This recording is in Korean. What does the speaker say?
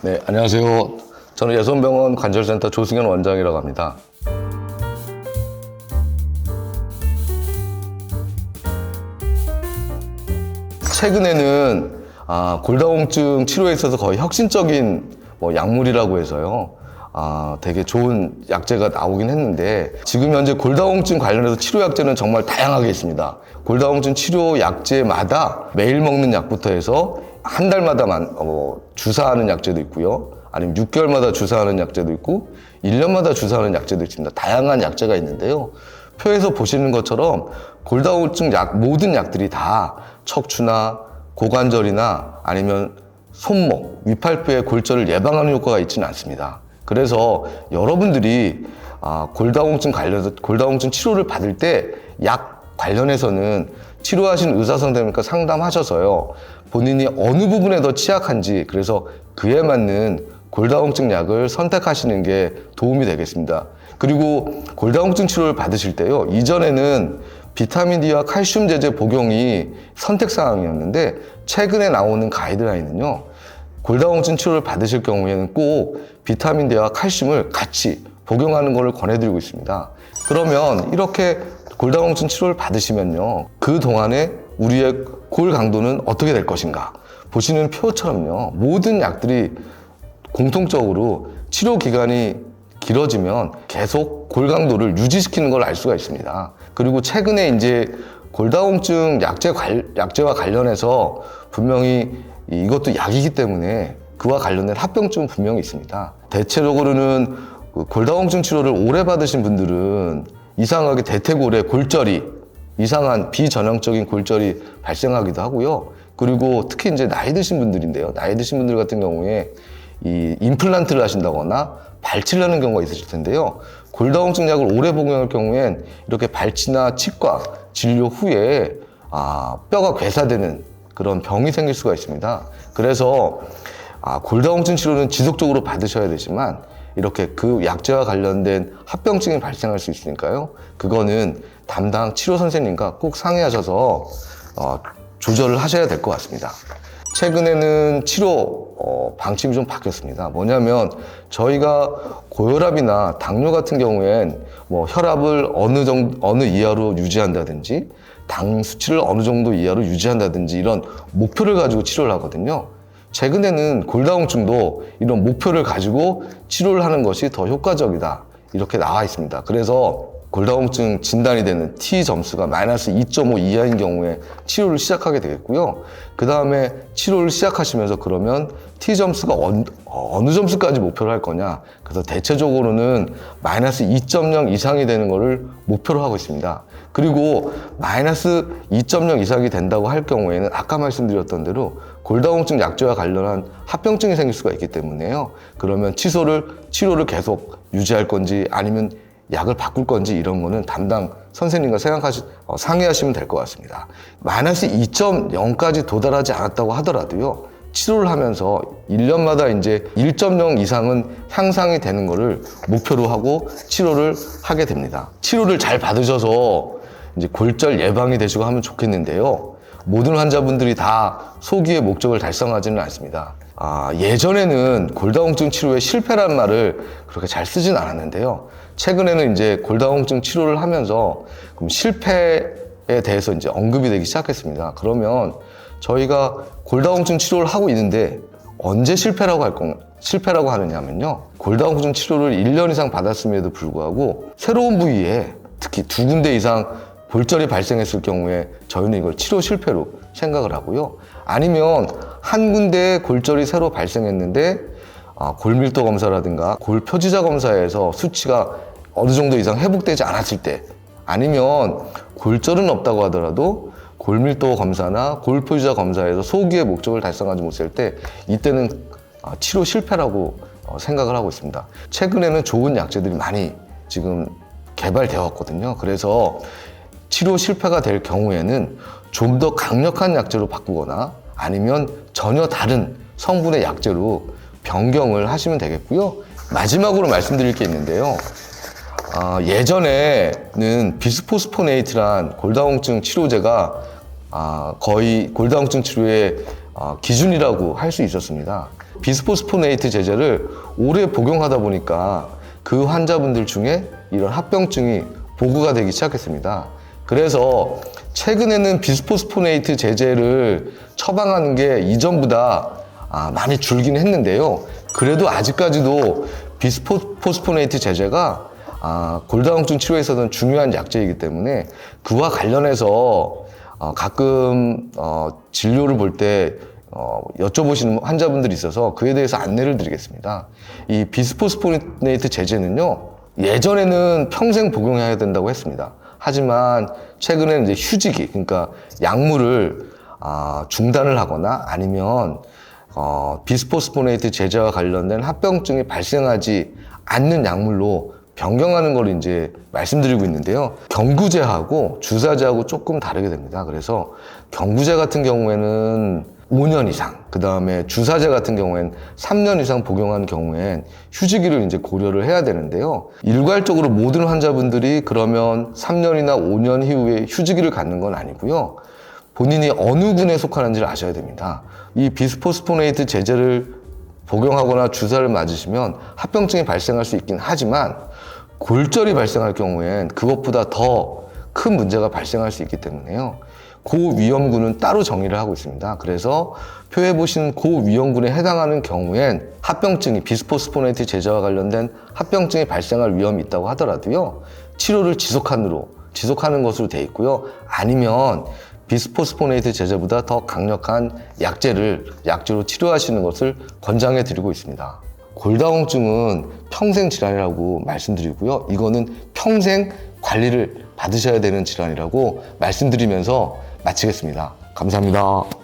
네, 안녕하세요. 저는 예손병원 관절센터 조승현 원장이라고 합니다. 최근에는 골다공증 치료에 있어서 거의 혁신적인 약물이라고 해서요. 되게 좋은 약제가 나오긴 했는데 지금 현재 골다공증 관련해서 치료 약제는 정말 다양하게 있습니다. 골다공증 치료 약제마다 매일 먹는 약부터 해서 한 달마다만 주사하는 약제도 있고요. 아니면 6개월마다 주사하는 약제도 있고 1년마다 주사하는 약제도 있습니다. 다양한 약제가 있는데요. 표에서 보시는 것처럼 골다공증 약 모든 약들이 다 척추나 고관절이나 아니면 손목, 위팔부의 골절을 예방하는 효과가 있지는 않습니다. 그래서 여러분들이 골다공증 관련해서 골다공증 치료를 받을 때 약 관련해서는 치료하신 의사 선생님과 상담하셔서요. 본인이 어느 부분에 더 취약한지 그래서 그에 맞는 골다공증 약을 선택하시는 게 도움이 되겠습니다. 그리고 골다공증 치료를 받으실 때요. 이전에는 비타민 D와 칼슘 제제 복용이 선택사항이었는데 최근에 나오는 가이드라인은요. 골다공증 치료를 받으실 경우에는 꼭 비타민 D와 칼슘을 같이 복용하는 것을 권해드리고 있습니다. 그러면 이렇게 골다공증 치료를 받으시면요. 그 동안에 우리의 골 강도는 어떻게 될 것인가? 보시는 표처럼요. 모든 약들이 공통적으로 치료 기간이 길어지면 계속 골 강도를 유지시키는 걸 알 수가 있습니다. 그리고 최근에 이제 골다공증 약제와 관련해서 분명히 이것도 약이기 때문에 그와 관련된 합병증은 분명히 있습니다. 대체적으로는 골다공증 치료를 오래 받으신 분들은 이상하게 대퇴골에 골절이 이상한 비전형적인 골절이 발생하기도 하고요. 그리고 특히 이제 나이 드신 분들인데요. 나이 드신 분들 같은 경우에 이 임플란트를 하신다거나 발치를 하는 경우가 있으실 텐데요. 골다공증 약을 오래 복용할 경우엔 이렇게 발치나 치과 진료 후에 뼈가 괴사되는 그런 병이 생길 수가 있습니다. 그래서 골다공증 치료는 지속적으로 받으셔야 되지만 이렇게 그 약제와 관련된 합병증이 발생할 수 있으니까요. 그거는 담당 치료 선생님과 꼭 상의하셔서 조절을 하셔야 될 것 같습니다. 최근에는 치료 방침이 좀 바뀌었습니다. 뭐냐면 저희가 고혈압이나 당뇨 같은 경우엔 혈압을 어느 이하로 유지한다든지 당 수치를 어느 정도 이하로 유지한다든지 이런 목표를 가지고 치료를 하거든요. 최근에는 골다공증도 이런 목표를 가지고 치료를 하는 것이 더 효과적이다 이렇게 나와 있습니다. 그래서 골다공증 진단이 되는 T 점수가 마이너스 2.5 이하인 경우에 치료를 시작하게 되겠고요. 그 다음에 치료를 시작하시면서 그러면 T 점수가 어느 점수까지 목표로 할 거냐. 그래서 대체적으로는 마이너스 2.0 이상이 되는 것을 목표로 하고 있습니다. 그리고 마이너스 2.0 이상이 된다고 할 경우에는 아까 말씀드렸던 대로 골다공증 약제와 관련한 합병증이 생길 수가 있기 때문에요. 그러면 치료를 계속 유지할 건지 아니면 약을 바꿀 건지 이런 거는 담당 선생님과 상의하시면 될 것 같습니다. 마이너스 2.0까지 도달하지 않았다고 하더라도요. 치료를 하면서 1년마다 이제 1.0 이상은 향상이 되는 거를 목표로 하고 치료를 하게 됩니다. 치료를 잘 받으셔서 이제 골절 예방이 되시고 하면 좋겠는데요. 모든 환자분들이 다 소기의 목적을 달성하지는 않습니다. 예전에는 골다공증 치료에 실패란 말을 그렇게 잘 쓰진 않았는데요. 최근에는 이제 골다공증 치료를 하면서 그럼 실패에 대해서 이제 언급이 되기 시작했습니다. 그러면 저희가 골다공증 치료를 하고 있는데 언제 실패라고 하느냐면요. 골다공증 치료를 1년 이상 받았음에도 불구하고 새로운 부위에 특히 2군데 이상 골절이 발생했을 경우에 저희는 이걸 치료 실패로 생각을 하고요. 아니면 한 군데에 골절이 새로 발생했는데 골밀도 검사라든가 골표지자 검사에서 수치가 어느 정도 이상 회복되지 않았을 때 아니면 골절은 없다고 하더라도 골밀도 검사나 골표지자 검사에서 소기의 목적을 달성하지 못할 때 이때는 치료 실패라고 생각을 하고 있습니다. 최근에는 좋은 약제들이 많이 지금 개발되어 왔거든요. 그래서 치료 실패가 될 경우에는 좀 더 강력한 약제로 바꾸거나 아니면 전혀 다른 성분의 약제로 변경을 하시면 되겠고요. 마지막으로 말씀드릴 게 있는데요. 예전에는 비스포스포네이트란 골다공증 치료제가 거의 골다공증 치료의 기준이라고 할 수 있었습니다. 비스포스포네이트 제제를 오래 복용하다 보니까 그 환자분들 중에 이런 합병증이 보고가 되기 시작했습니다. 그래서 최근에는 비스포스포네이트 제제를 처방하는 게 이전보다 많이 줄긴 했는데요. 그래도 아직까지도 비스포스포네이트 제제가 골다공증 치료에서는 중요한 약제이기 때문에 그와 관련해서 가끔 진료를 볼 때 여쭤보시는 환자분들이 있어서 그에 대해서 안내를 드리겠습니다. 이 비스포스포네이트 제제는요, 예전에는 평생 복용해야 된다고 했습니다. 하지만 최근에는 이제 휴지기, 그러니까 약물을 중단을 하거나 아니면 비스포스포네이트 제제와 관련된 합병증이 발생하지 않는 약물로 변경하는 걸 이제 말씀드리고 있는데요. 경구제하고 주사제하고 조금 다르게 됩니다. 그래서 경구제 같은 경우에는 5년 이상, 그 다음에 주사제 같은 경우엔 3년 이상 복용하는 경우엔 휴지기를 이제 고려를 해야 되는데요. 일괄적으로 모든 환자분들이 그러면 3년이나 5년 이후에 휴지기를 갖는 건 아니고요. 본인이 어느 군에 속하는지를 아셔야 됩니다. 이 비스포스포네이트 제제를 복용하거나 주사를 맞으시면 합병증이 발생할 수 있긴 하지만 골절이 발생할 경우엔 그것보다 더 큰 문제가 발생할 수 있기 때문에요. 고위험군은 따로 정의를 하고 있습니다. 그래서 표에 보시는 고위험군에 해당하는 경우엔 합병증이 비스포스포네이트 제제와 관련된 합병증이 발생할 위험이 있다고 하더라도요. 치료를 지속하는 것으로 돼 있고요. 아니면 비스포스포네이트 제제보다 더 강력한 약제로 치료하시는 것을 권장해 드리고 있습니다. 골다공증은 평생 질환이라고 말씀드리고요. 이거는 평생 관리를 받으셔야 되는 질환이라고 말씀드리면서 마치겠습니다. 감사합니다.